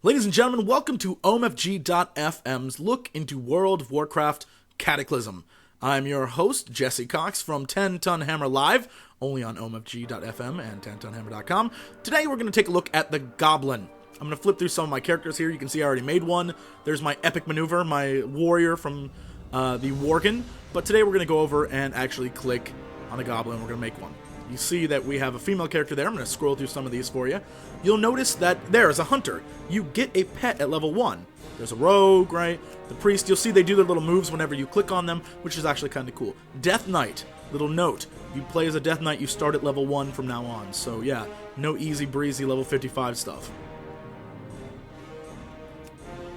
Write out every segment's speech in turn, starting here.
Ladies and gentlemen, welcome to OMFG.FM's look into World of Warcraft Cataclysm. I'm your host, Jesse Cox from 10 Ton Hammer Live, only on OMFG.FM and 10tonhammer.com. Today we're going to take a look at the Goblin. I'm going to flip through some of my characters here. You can see I already made one. There's my epic maneuver, my warrior from the Worgen. But today we're going to go over and actually click on a Goblin. We're going to make one. You see that we have a female character there. I'm going to scroll through some of these for you. You'll notice that there is a hunter. You get a pet at level 1. There's a rogue, right? The priest, you'll see they do their little moves whenever you click on them, which is actually kind of cool. Death Knight, little note. If you play as a Death Knight, you start at level 1 from now on. So yeah, no easy breezy level 55 stuff.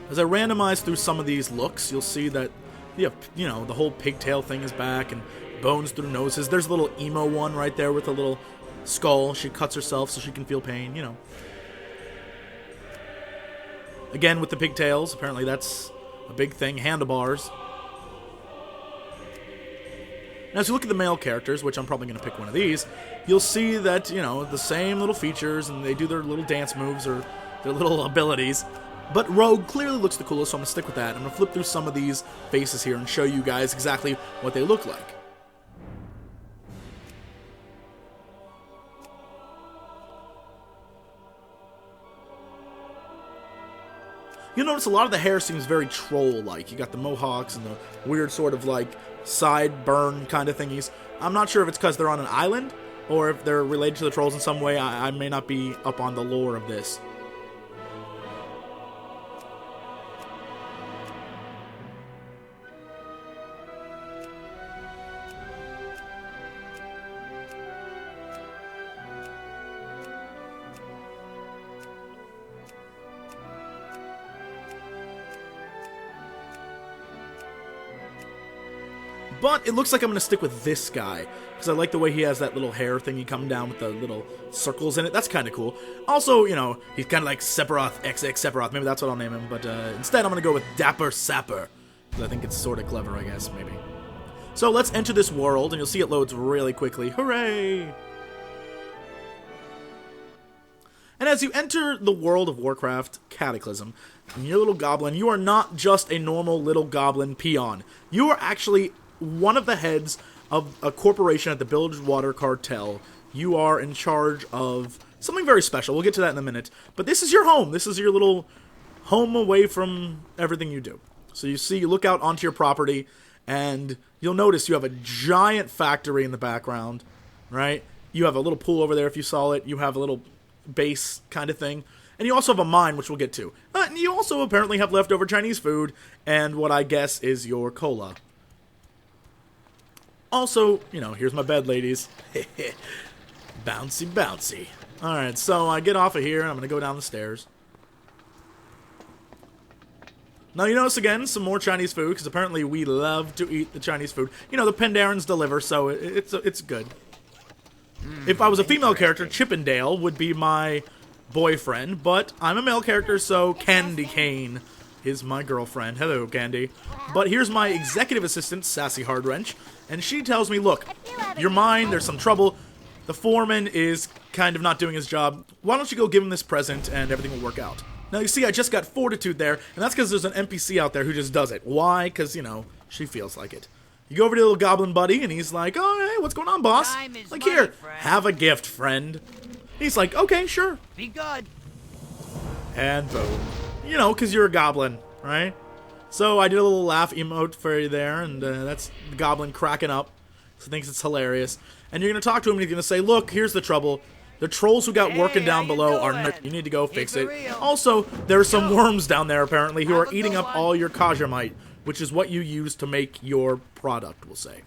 As I randomize through some of these looks, you'll see that the whole pigtail thing is back and bones through noses. There's a little emo one right there with a little skull. She cuts herself so she can feel pain, Again, with the pigtails, apparently that's a big thing. Handlebars. Now, as you look at the male characters, which I'm probably going to pick one of these, you'll see that, the same little features, and they do their little dance moves or their little abilities. But Rogue clearly looks the coolest, so I'm going to stick with that. I'm going to flip through some of these faces here and show you guys exactly what they look like. You'll notice a lot of the hair seems very troll-like. You got the mohawks and the weird sort of side burn kind of thingies. I'm not sure if it's because they're on an island or if they're related to the trolls in some way. I may not be up on the lore of this. But it looks like I'm going to stick with this guy, because I like the way he has that little hair thingy coming down with the little circles in it. That's kind of cool. Also, he's kind of like Sephiroth, XX Sephiroth. Maybe that's what I'll name him. But instead, I'm going to go with Dapper Sapper, because I think it's sort of clever, I guess, maybe. So let's enter this world, and you'll see it loads really quickly. Hooray! And as you enter the World of Warcraft Cataclysm, and your little goblin, you are not just a normal little goblin peon. You are actually one of the heads of a corporation at the Bilgewater Cartel. You are in charge of something very special. We'll get to that in a minute. But this is your home. This is your little home away from everything you do. So you look out onto your property, and you'll notice you have a giant factory in the background, right? You have a little pool over there if you saw it. You have a little base kind of thing. And you also have a mine, which we'll get to. And you also apparently have leftover Chinese food and what I guess is your cola. Also, here's my bed, ladies. Bouncy, bouncy. Alright, so I get off of here, and I'm going to go down the stairs. Now, you notice, again, some more Chinese food, because apparently we love to eat the Chinese food. The Pendarins deliver, so it's good. If I was a female character, Chippendale would be my boyfriend, but I'm a male character, so Candy Cane is my girlfriend. Hello, Candy. But here's my executive assistant, Sassy Hardwrench, and she tells me, look, you're mine, there's some trouble, the foreman is kind of not doing his job, why don't you go give him this present and everything will work out. Now you see I just got Fortitude there, and that's because there's an NPC out there who just does it. Why? Because, she feels like it. You go over to the little goblin buddy, and he's like, oh, hey, what's going on, boss? Like, here, have a gift, friend. He's like, okay, sure. Be good. And boom. Because you're a goblin, right? So I did a little laugh emote for you there, and that's the goblin cracking up. He thinks it's hilarious. And you're going to talk to him, and he's going to say, look, here's the trouble. The trolls who got working down below are you need to go fix it. Also, there's some worms down there, apparently, who are eating up all your Kajamite, which is what you use to make your product, we'll say.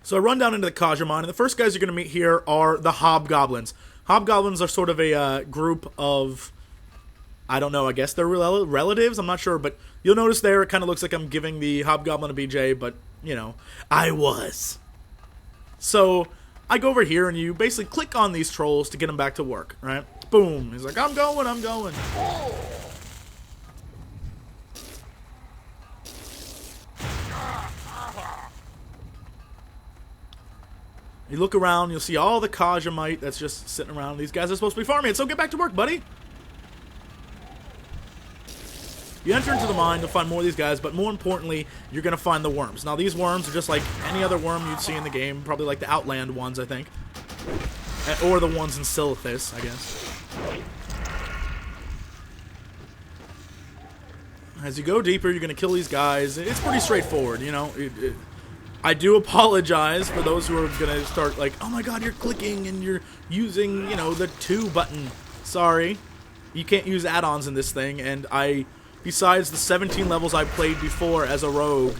So I run down into the Kajamon, and the first guys you're going to meet here are the Hobgoblins. Hobgoblins are sort of a group of, I don't know, I guess they're relatives, I'm not sure, but you'll notice there it kind of looks like I'm giving the Hobgoblin a BJ, but, I was. So I go over here, and you basically click on these trolls to get them back to work, right? Boom. He's like, I'm going. You look around, you'll see all the Kajamite that's just sitting around. These guys are supposed to be farming it, so get back to work, buddy. You enter into the mine, you'll find more of these guys, but more importantly, you're going to find the worms. Now, these worms are just like any other worm you'd see in the game, probably like the Outland ones, I think. Or the ones in Silithus, I guess. As you go deeper, you're going to kill these guys. It's pretty straightforward, you know. I do apologize for those who are going to start like, oh my god, you're clicking and you're using, you know, the 2 button. Sorry. You can't use add-ons in this thing, and besides the 17 levels I played before as a rogue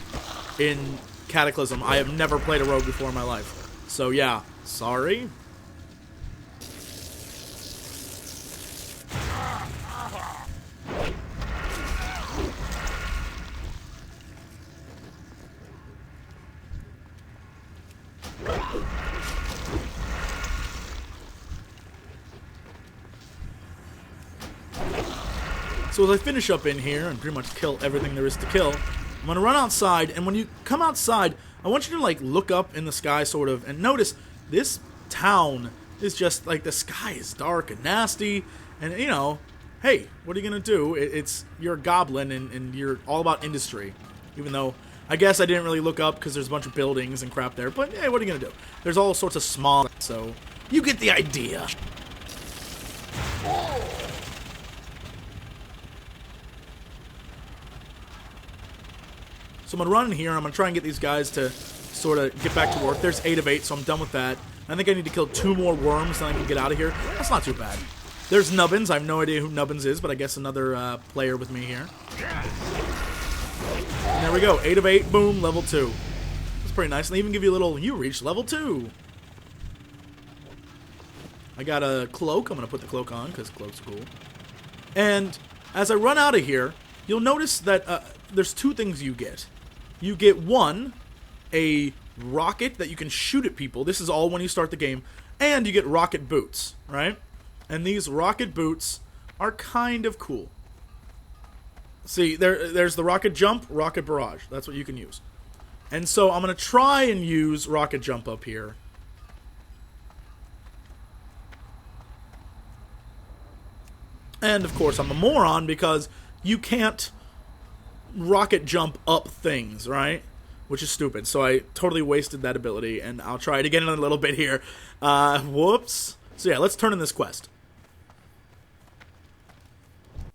in Cataclysm, I have never played a rogue before in my life. So yeah, sorry. So as I finish up in here and pretty much kill everything there is to kill, I'm going to run outside, and when you come outside, I want you to like look up in the sky sort of, and notice this town is just like the sky is dark and nasty, and you know, hey, what are you going to do? You're a goblin and you're all about industry, even though I guess I didn't really look up because there's a bunch of buildings and crap there, but hey, what are you going to do? There's all sorts of smog, so you get the idea. So I'm going to run in here, and I'm going to try and get these guys to sort of get back to work. There's 8 of 8, so I'm done with that. I think I need to kill 2 more worms, then I can get out of here. That's not too bad. There's Nubbins. I have no idea who Nubbins is, but I guess another player with me here. And there we go. 8 of 8, boom, level 2. That's pretty nice. And they even give you a little, you reached level 2. I got a cloak. I'm going to put the cloak on, because cloaks are cool. And as I run out of here, you'll notice that there's 2 things you get. You get 1, a rocket that you can shoot at people. This is all when you start the game. And you get rocket boots, right? And these rocket boots are kind of cool. See, there's the rocket jump, rocket barrage. That's what you can use. And so I'm going to try and use rocket jump up here. And, of course, I'm a moron because you can't rocket jump up things, right? Which is stupid. So I totally wasted that ability, and I'll try it again in a little bit here. Whoops. So yeah, let's turn in this quest.